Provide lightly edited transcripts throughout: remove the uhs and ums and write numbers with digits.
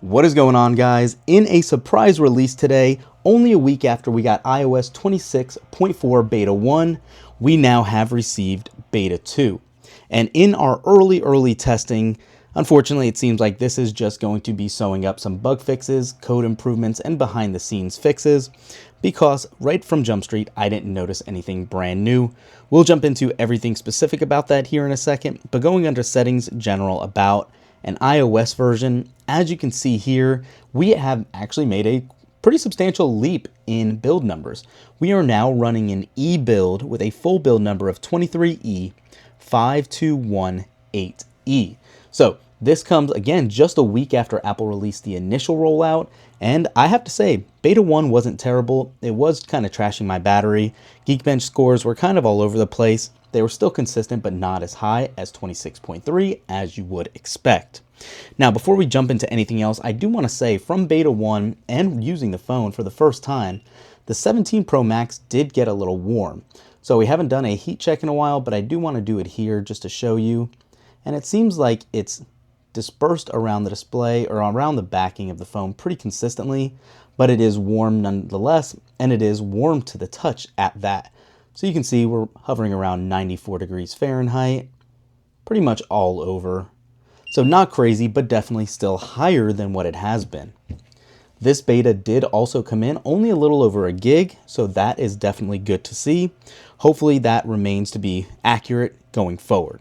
What is going on, guys? In a surprise release today, only a week after we got iOS 26.4 Beta 1, we now have received Beta 2. And in our early testing, unfortunately, it seems like this is just going to be sewing up some bug fixes, code improvements, and behind the scenes fixes, because right from Jump Street, I didn't notice anything brand new. We'll jump into everything specific about that here in a second, but going under settings, general about, an iOS version, as you can see here, we have actually made a pretty substantial leap in build numbers. We are now running an E build with a full build number of 23E5218E. So this comes again just a week after Apple released the initial rollout, and I have to say, Beta 1 wasn't terrible. It was kind of trashing my battery. Geekbench scores were kind of all over the place. They were still consistent, but not as high as 26.3 as you would expect. Now, before we jump into anything else, I do want to say from Beta 1 and using the phone for the first time, the 17 Pro Max did get a little warm. So we haven't done a heat check in a while, but I do want to do it here just to show you. And it seems like it's dispersed around the display or around the backing of the phone pretty consistently, but it is warm nonetheless, and it is warm to the touch at that. So you can see we're hovering around 94 degrees Fahrenheit, pretty much all over. So not crazy, but definitely still higher than what it has been. This beta did also come in only a little over a gig, so that is definitely good to see. Hopefully that remains to be accurate going forward.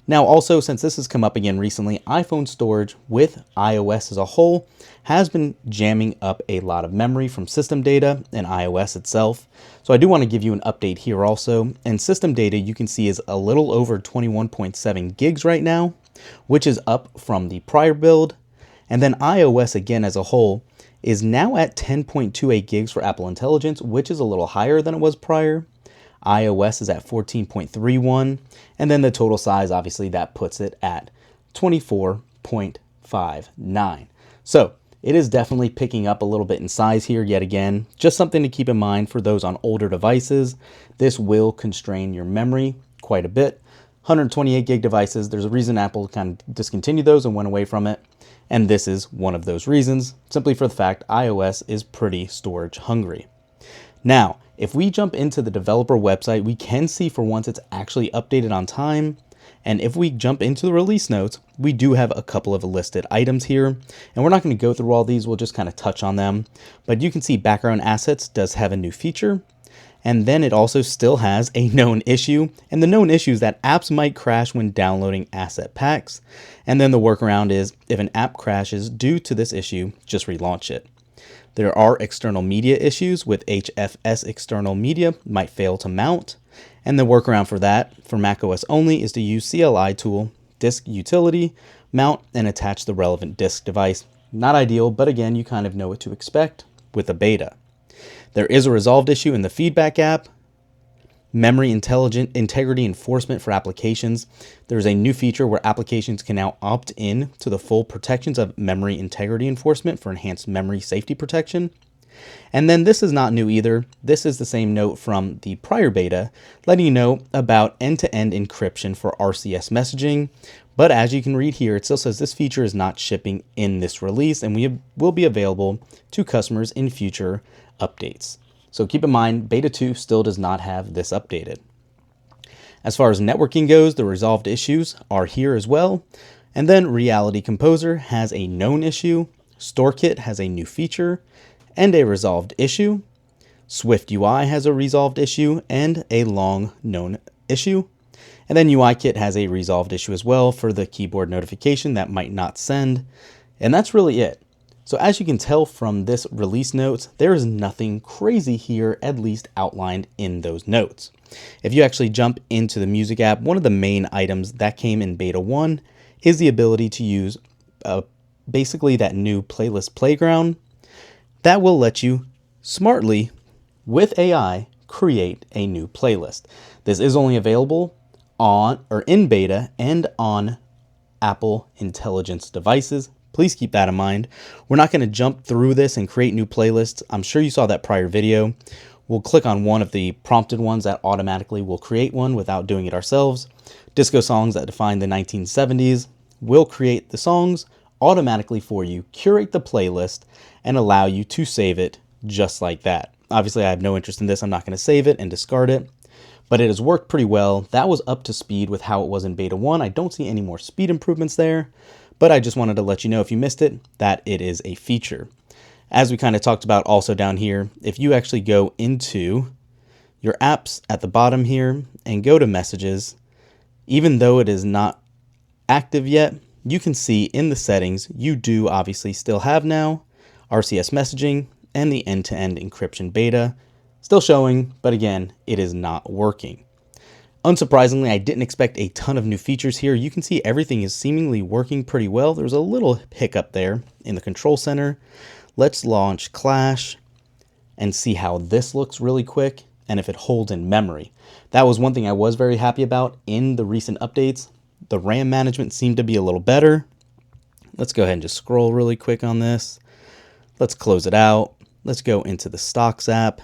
Now also, since this has come up again recently, iPhone storage with iOS as a whole has been jamming up a lot of memory from system data and iOS itself. So I do want to give you an update here also. And system data you can see is a little over 21.7 gigs right now, which is up from the prior build. And then iOS again as a whole is now at 10.28 gigs for Apple Intelligence, which is a little higher than it was prior. iOS is at 14.31, and then the total size, obviously, that puts it at 24.59. So it is definitely picking up a little bit in size here yet again. Just something to keep in mind for those on older devices. This will constrain your memory quite a bit. 128 gig devices, there's a reason Apple kind of discontinued those and went away from it. And this is one of those reasons, simply for the fact iOS is pretty storage hungry. Now, if we jump into the developer website, we can see for once it's actually updated on time. And if we jump into the release notes, we do have a couple of listed items here. And we're not going to go through all these, we'll just kind of touch on them. But you can see background assets does have a new feature. And then it also still has a known issue. And the known issue is that apps might crash when downloading asset packs. And then the workaround is if an app crashes due to this issue, just relaunch it. There are external media issues with HFS external media might fail to mount. And the workaround for that for macOS only is to use CLI tool, disk utility, mount and attach the relevant disk device. Not ideal, but again, you kind of know what to expect with a beta. There is a resolved issue in the feedback app. Memory integrity enforcement for applications. There's a new feature where applications can now opt in to the full protections of memory integrity enforcement for enhanced memory safety protection. And then this is not new either. This is the same note from the prior beta, letting you know about end-to-end encryption for RCS messaging. But as you can read here, it still says this feature is not shipping in this release and will be available to customers in future updates. So keep in mind, Beta 2 still does not have this updated. As far as networking goes, the resolved issues are here as well. And then Reality Composer has a known issue, StoreKit has a new feature and a resolved issue. Swift UI has a resolved issue and a long known issue. And then UIKit has a resolved issue as well for the keyboard notification that might not send. And that's really it. So as you can tell from this release notes, there is nothing crazy here, at least outlined in those notes. If you actually jump into the music app, one of the main items that came in Beta 1 is the ability to use basically that new playlist playground that will let you smartly, with AI, create a new playlist. This is only available on or in beta and on Apple Intelligence devices. Please keep that in mind. We're not going to jump through this and create new playlists. I'm sure you saw that prior video. We'll click on one of the prompted ones that automatically will create one without doing it ourselves. Disco songs that define the 1970s will create the songs. automatically for you, curate the playlist, and allow you to save it just like that. Obviously, I have no interest in this. I'm not going to save it and discard it, but it has worked pretty well. That was up to speed with how it was in beta 1. I don't see any more speed improvements there, but I just wanted to let you know if you missed it, that it is a feature. As we kind of talked about also down here, if you actually go into your apps at the bottom here and go to messages, even though it is not active yet, you can see in the settings, you do obviously still have now RCS messaging and the end-to-end encryption beta still showing, but again, it is not working. Unsurprisingly, I didn't expect a ton of new features here. You can see everything is seemingly working pretty well. There's a little hiccup there in the control center. Let's launch Clash and see how this looks really quick and if it holds in memory. That was one thing I was very happy about in the recent updates. The RAM management seemed to be a little better. Let's go ahead and just scroll really quick on this. Let's close it out. Let's go into the Stocks app.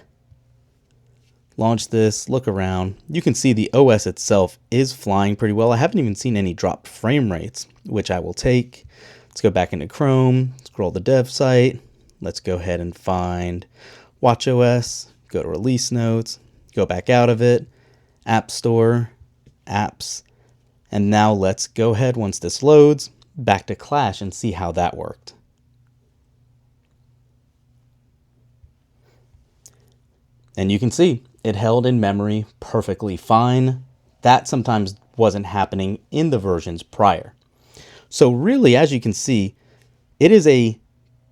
Launch this, look around. You can see the OS itself is flying pretty well. I haven't even seen any dropped frame rates, which I will take. Let's go back into Chrome, scroll the dev site. Let's go ahead and find watchOS, go to release notes, go back out of it, App Store, apps, and now let's go ahead, once this loads, back to Clash and see how that worked. And you can see it held in memory perfectly fine. That sometimes wasn't happening in the versions prior. So really, as you can see, it is a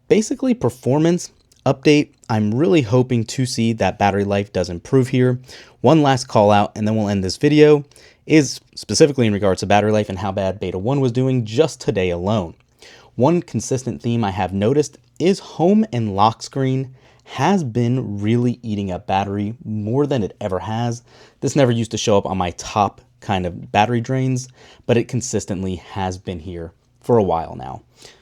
basically performance update. I'm really hoping to see that battery life does improve here. One last call out, and then we'll end this video, is specifically in regards to battery life and how bad beta 1 was doing just today alone. One consistent theme I have noticed is home and lock screen has been really eating up battery more than it ever has. This never used to show up on my top kind of battery drains, but it consistently has been here for a while now.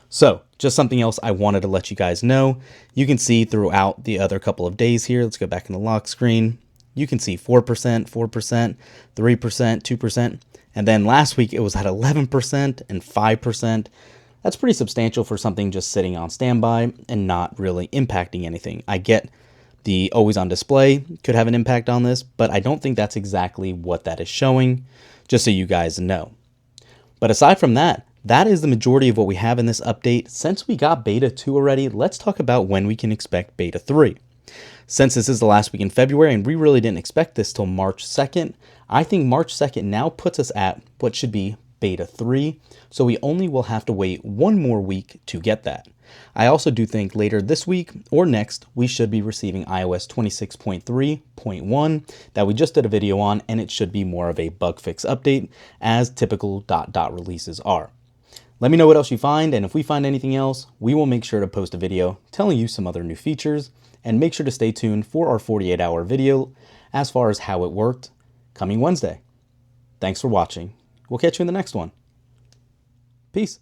So just something else I wanted to let you guys know. You can see throughout the other couple of days here, let's go back in the lock screen. You can see 4%, 4%, 3%, 2%. And then last week it was at 11% and 5%. That's pretty substantial for something just sitting on standby and not really impacting anything. I get the always on display could have an impact on this, but I don't think that's exactly what that is showing, just so you guys know. But aside from that, that is the majority of what we have in this update. Since we got beta 2 already, let's talk about when we can expect beta 3. Since this is the last week in February and we really didn't expect this till March 2nd, I think March 2nd now puts us at what should be beta 3, so we only will have to wait one more week to get that. I also do think later this week or next, we should be receiving iOS 26.3.1 that we just did a video on, and it should be more of a bug fix update as typical ... releases are. Let me know what else you find, and if we find anything else, we will make sure to post a video telling you some other new features, and make sure to stay tuned for our 48-hour video as far as how it worked coming Wednesday. Thanks for watching. We'll catch you in the next one. Peace.